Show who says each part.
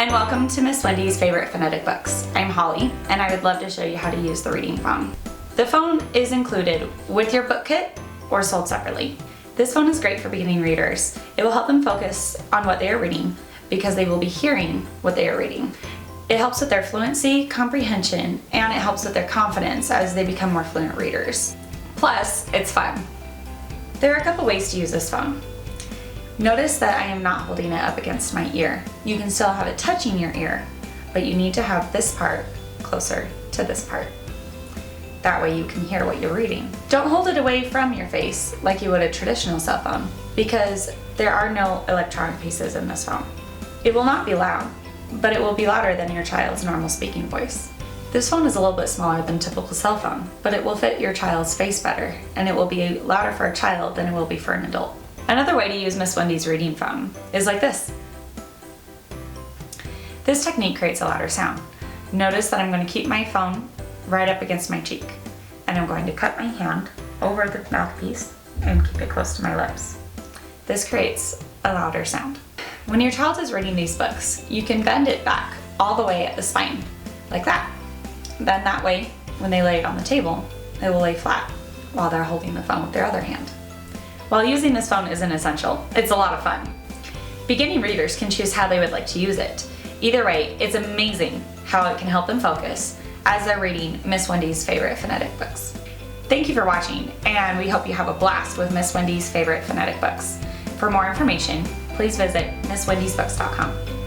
Speaker 1: and welcome to Miss Wendy's favorite phonetic books. I'm Holly, and I would love to show you how to use the reading phone. The phone is included with your book kit or sold separately. This phone is great for beginning readers. It will help them focus on what they are reading because they will be hearing what they are reading. It helps with their fluency, comprehension, and it helps with their confidence as they become more fluent readers. Plus, it's fun. There are a couple ways to use this phone. Notice that I am not holding it up against my ear. You can still have it touching your ear, but you need to have this part closer to this part. That way you can hear what you're reading. Don't hold it away from your face like you would a traditional cell phone because there are no electronic pieces in this phone. It will not be loud, but it will be louder than your child's normal speaking voice. This phone is a little bit smaller than a typical cell phone, but it will fit your child's face better, and it will be louder for a child than it will be for an adult. Another way to use Miss Wendy's reading phone is like this. This technique creates a louder sound. Notice that I'm going to keep my phone right up against my cheek, and I'm going to cut my hand over the mouthpiece and keep it close to my lips. This creates a louder sound. When your child is reading these books, you can bend it back all the way at the spine, like that. Then that way, when they lay it on the table, it will lay flat while they're holding the phone with their other hand. While using this phone isn't essential, it's a lot of fun. Beginning readers can choose how they would like to use it. Either way, it's amazing how it can help them focus as they're reading Miss Wendy's favorite phonetic books. Thank you for watching, and we hope you have a blast with Miss Wendy's favorite phonetic books. For more information, please visit MissWendysBooks.com.